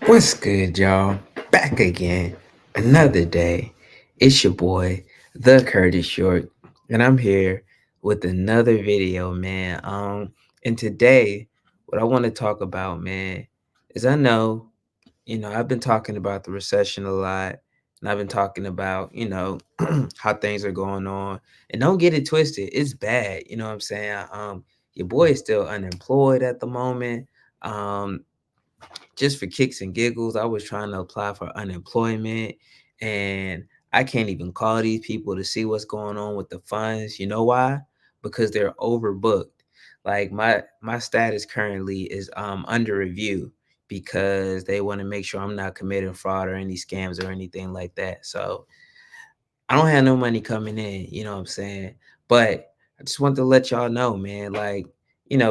What's good, y'all? Back again, another day. It's your boy, the Curtis Short, and I'm here with another video, man. And today, what I want to talk about, man, is I've been talking about the recession a lot, and I've been talking about, how things are going on. And don't get it twisted, it's bad. You know what I'm saying? Your boy is still unemployed at the moment. Um, just for kicks and giggles, I was trying to apply for unemployment, and I can't even call these people to see what's going on with the funds. You know why? Because they're overbooked. Like my status currently is under review because they want to make sure I'm not committing fraud or any scams or anything like that. So I don't have no money coming in, you know what I'm saying? But I just want to let y'all know, man, like,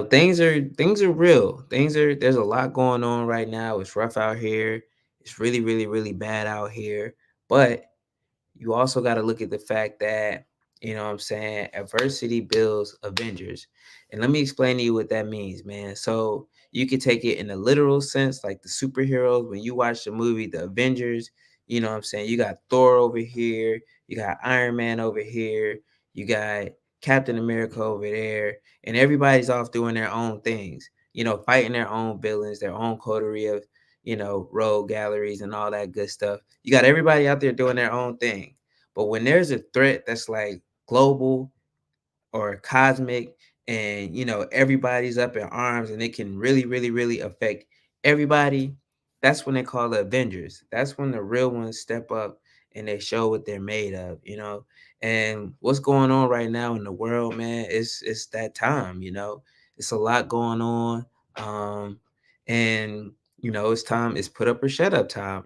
things are real. There's a lot going on right now. It's rough out here. It's really, really, really bad out here. But you also got to look at the fact that, you know what I'm saying, adversity builds Avengers. And let me explain to you what that means, man. So you could take it in a literal sense, like the superheroes. When you watch the movie The Avengers, you know what I'm saying, you got Thor over here, you got Iron Man over here, you got Captain America over there, and everybody's off doing their own things, fighting their own villains, their own coterie of, rogue galleries and all that good stuff. You got everybody out there doing their own thing. But when there's a threat that's like global or cosmic, and everybody's up in arms and it can really, really, really affect everybody, that's when they call the Avengers. That's when the real ones step up and they show what they're made of. And what's going on right now in the world, man, it's that time. It's a lot going on. And it's put up or shut up time.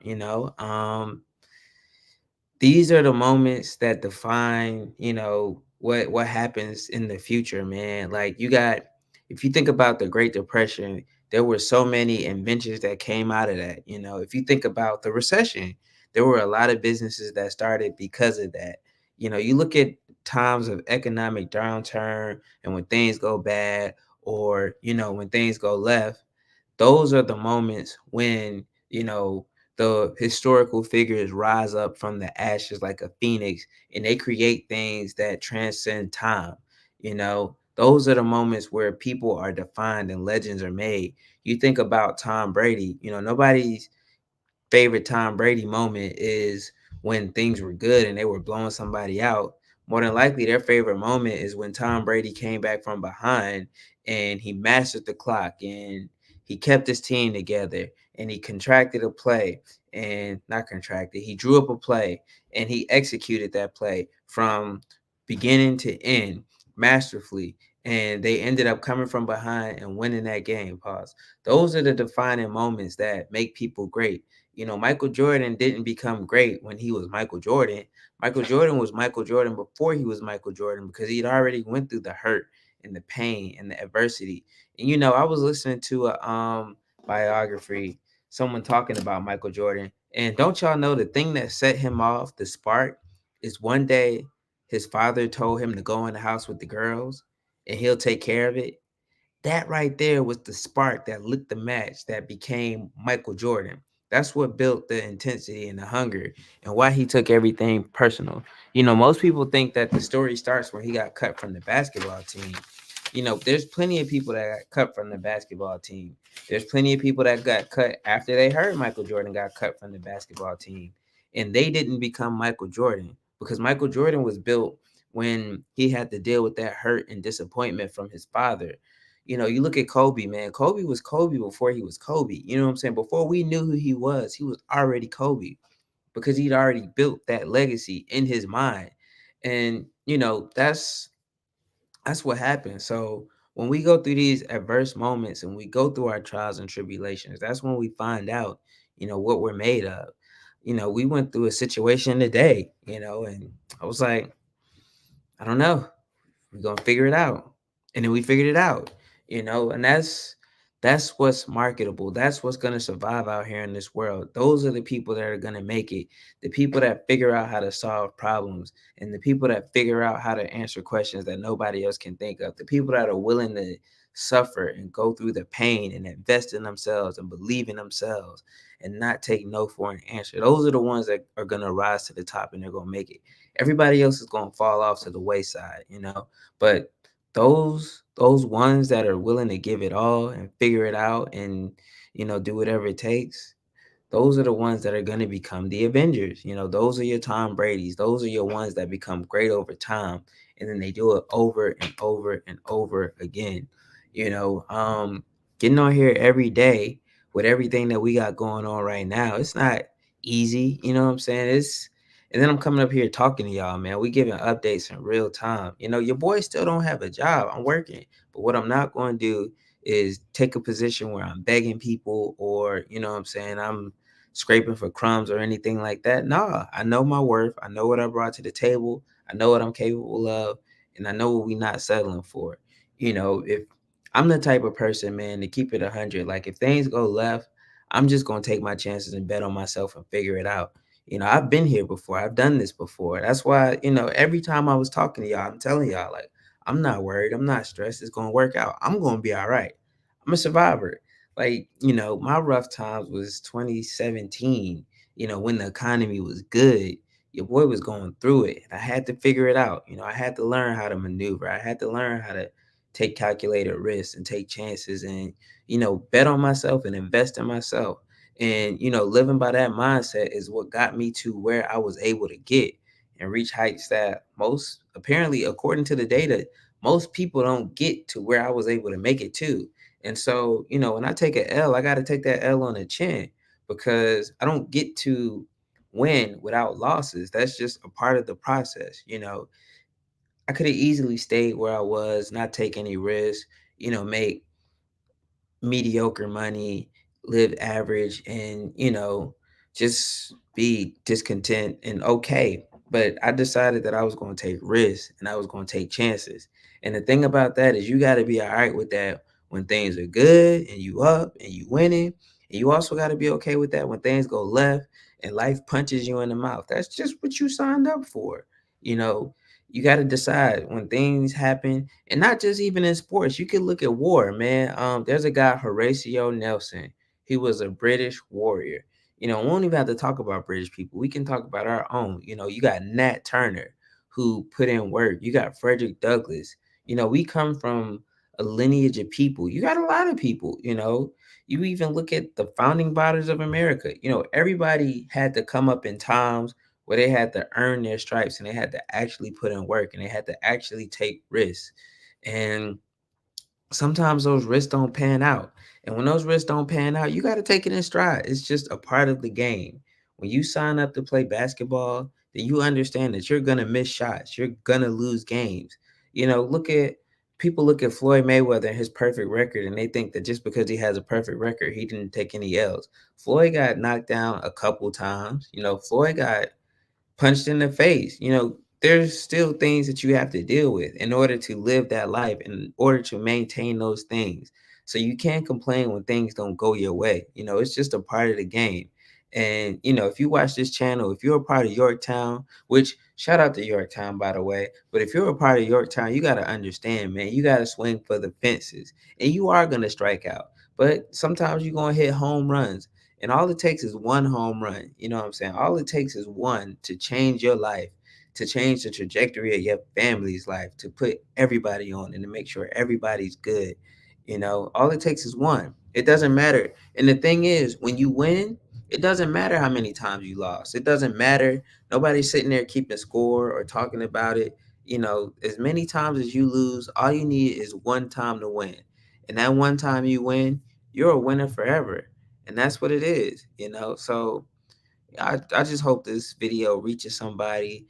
These are the moments that define, what happens in the future, man. Like, if you think about the Great Depression, there were so many inventions that came out of that. If you think about the recession, there were a lot of businesses that started because of that. You look at times of economic downturn and when things go bad, or when things go left, those are the moments when, the historical figures rise up from the ashes like a phoenix, and they create things that transcend time. Those are the moments where people are defined and legends are made. You think about Tom Brady, nobody's favorite Tom Brady moment is when things were good and they were blowing somebody out. More than likely, their favorite moment is when Tom Brady came back from behind and he mastered the clock and he kept his team together and he contracted a play, and not contracted, he drew up a play and he executed that play from beginning to end masterfully. And they ended up coming from behind and winning that game. Pause. Those are the defining moments that make people great. Michael Jordan didn't become great when he was Michael Jordan. Michael Jordan was Michael Jordan before he was Michael Jordan because he'd already went through the hurt and the pain and the adversity. And I was listening to a biography, someone talking about Michael Jordan. And don't y'all know the thing that set him off, the spark, is one day his father told him to go in the house with the girls and he'll take care of it. That right there was the spark that lit the match that became Michael Jordan. That's what built the intensity and the hunger and why he took everything personal. Most people think that the story starts when he got cut from the basketball team. There's plenty of people that got cut from the basketball team. There's plenty of people that got cut after they heard Michael Jordan got cut from the basketball team. And they didn't become Michael Jordan because Michael Jordan was built when he had to deal with that hurt and disappointment from his father. You look at Kobe, man. Kobe was Kobe before he was Kobe. You know what I'm saying? Before we knew who he was already Kobe because he'd already built that legacy in his mind. And that's what happens. So when we go through these adverse moments and we go through our trials and tribulations, that's when we find out, what we're made of. We went through a situation today, and I was like, I don't know, we're gonna figure it out. And then we figured it out. And that's what's marketable. That's what's gonna survive out here in this world. Those are the people that are gonna make it. The people that figure out how to solve problems, and the people that figure out how to answer questions that nobody else can think of. The people that are willing to suffer and go through the pain and invest in themselves and believe in themselves and not take no for an answer. Those are the ones that are gonna rise to the top and they're gonna make it. Everybody else is gonna fall off to the wayside, you know. But those ones that are willing to give it all and figure it out and do whatever it takes, those are the ones that are going to become the Avengers. Those are your Tom Brady's. Those are your ones that become great over time. And then they do it over and over and over again. You know, um, Getting on here every day with everything that we got going on right now, it's not easy. You know what I'm saying? And then I'm coming up here talking to y'all, man. We giving updates in real time. Your boy still don't have a job. I'm working. But what I'm not going to do is take a position where I'm begging people or, what I'm saying, I'm scraping for crumbs or anything like that. Nah, I know my worth. I know what I brought to the table. I know what I'm capable of, and I know what we not settling for. If I'm the type of person, man, to keep it 100, like if things go left, I'm just gonna take my chances and bet on myself and figure it out. I've been here before. I've done this before. That's why, every time I was talking to y'all, I'm telling y'all, like, I'm not worried. I'm not stressed. It's gonna work out. I'm gonna be all right. I'm a survivor. Like, my rough times was 2017, when the economy was good. Your boy was going through it. And I had to figure it out. I had to learn how to maneuver. I had to learn how to take calculated risks and take chances and, bet on myself and invest in myself. And, living by that mindset is what got me to where I was able to get and reach heights that most, apparently, according to the data, most people don't get to where I was able to make it to. And so, when I take a L, I got to take that L on the chin because I don't get to win without losses. That's just a part of the process. I could have easily stayed where I was, not take any risks, make mediocre money, live average, and just be discontent and okay. But I decided that I was going to take risks and I was going to take chances. And the thing about that is you got to be all right with that when things are good and you up and you winning. And you also got to be okay with that when things go left and life punches you in the mouth. That's just what you signed up for. You know, you got to decide when things happen, and not just even in sports. You can look at war, man. There's a guy, Horatio Nelson. He was a British warrior. We won't even have to talk about British people. We can talk about our own. You got Nat Turner, who put in work. You got Frederick Douglass. We come from a lineage of people. You got a lot of people. You even look at the founding fathers of America. Everybody had to come up in times where they had to earn their stripes and they had to actually put in work and they had to actually take risks. And sometimes those risks don't pan out. And when those risks don't pan out, you got to take it in stride. It's just a part of the game. When you sign up to play basketball, then you understand that you're going to miss shots. You're going to lose games. Look at people look at Floyd Mayweather and his perfect record, and they think that just because he has a perfect record, he didn't take any L's. Floyd got knocked down a couple times. Floyd got punched in the face. There's still things that you have to deal with in order to live that life, in order to maintain those things. So you can't complain when things don't go your way. It's just a part of the game. And if you watch this channel, if you're a part of Yorktown, which shout out to Yorktown by the way, but if you're a part of Yorktown, you got to understand, man, you got to swing for the fences and you are going to strike out. But sometimes you're going to hit home runs. And all it takes is one home run. You know what I'm saying? All it takes is one to change your life, to change the trajectory of your family's life, to put everybody on and to make sure everybody's good. All it takes is one. It doesn't matter. And the thing is, when you win, it doesn't matter how many times you lost. It doesn't matter. Nobody's sitting there keeping score or talking about it. As many times as you lose, all you need is one time to win. And that one time you win, you're a winner forever. And that's what it is. So I just hope this video reaches somebody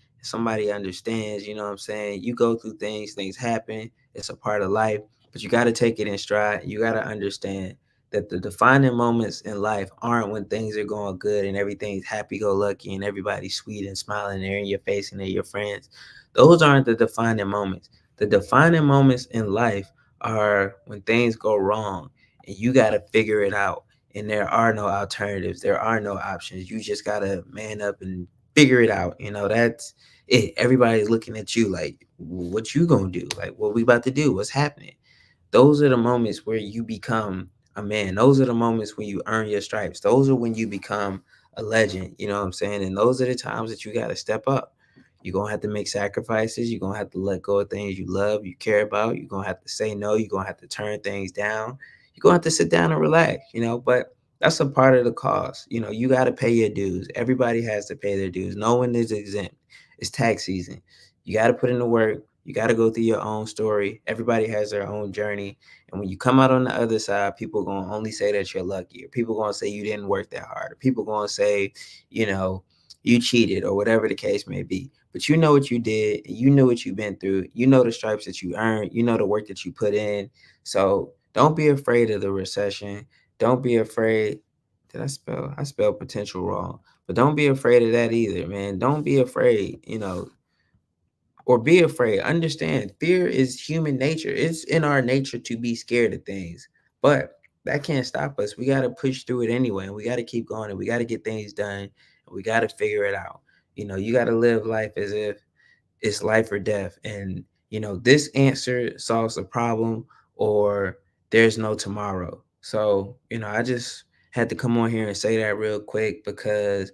understands, you know what I'm saying? You go through things happen, it's a part of life, but you got to take it in stride. You got to understand that the defining moments in life aren't when things are going good and everything's happy go lucky and everybody's sweet and smiling, they're in your face and they're your friends. Those aren't the defining moments. The defining moments in life are when things go wrong and you got to figure it out, and there are no alternatives. There are no options. You just gotta man up and figure it out. That's it. Everybody's looking at you like, what you gonna do? Like, what we about to do? What's happening? those are the moments where you become a man. Those are the moments when you earn your stripes. Those are when you become a legend. You know what I'm saying? And those are the times that you got to step up. You're going to have to make sacrifices. You're going to have to let go of things you love, you care about. You're going to have to say no. You're going to have to turn things down. You're going to have to sit down and relax, but that's a part of the cost. You got to pay your dues. Everybody has to pay their dues. No one is exempt. It's tax season. You got to put in the work. You got to go through your own story. Everybody has their own journey. And when you come out on the other side, people going to only say that you're lucky. Or people going to say you didn't work that hard. Or people going to say, you know, you cheated or whatever the case may be. But you know what you did. You know what you've been through. You know the stripes that you earned. You know the work that you put in. So don't be afraid of the recession. Don't be afraid. Did I spell? I spelled potential wrong. But don't be afraid of that either, man. Don't be afraid. Or be afraid. Understand, fear is human nature. It's in our nature to be scared of things, but that can't stop us. We got to push through it anyway, and we got to keep going, and we got to get things done, and we got to figure it out. You got to live life as if it's life or death. And this answer solves the problem, or there's no tomorrow. So I just had to come on here and say that real quick because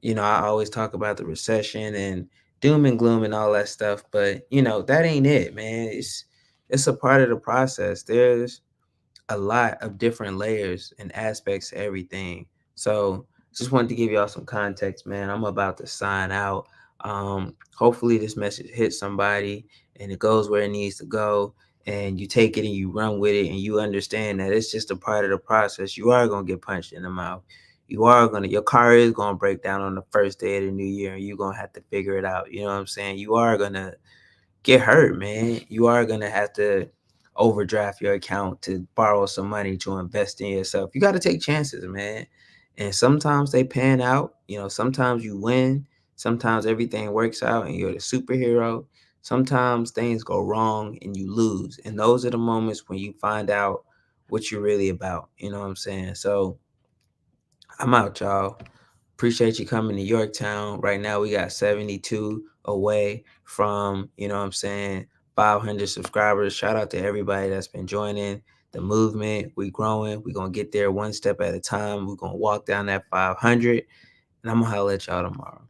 I always talk about the recession and doom and gloom and all that stuff, but that ain't it, man. It's a part of the process. There's a lot of different layers and aspects to everything. So just wanted to give y'all some context, man. I'm about to sign out. Hopefully this message hits somebody and it goes where it needs to go, and you take it and you run with it and you understand that it's just a part of the process. You are gonna get punched in the mouth. Your car is gonna break down on the first day of the new year and you're gonna have to figure it out. You know what I'm saying? You are gonna get hurt, man. You are gonna have to overdraft your account to borrow some money to invest in yourself. You got to take chances, man. And sometimes they pan out. Sometimes you win. Sometimes everything works out and you're the superhero. Sometimes things go wrong and you lose. And those are the moments when you find out what you're really about. You know what I'm saying? So I'm out, y'all. Appreciate you coming to Yorktown. Right now, we got 72 away from, 500 subscribers. Shout out to everybody that's been joining the movement. We growing. We're going to get there one step at a time. We're going to walk down that 500. And I'm going to holler at y'all tomorrow.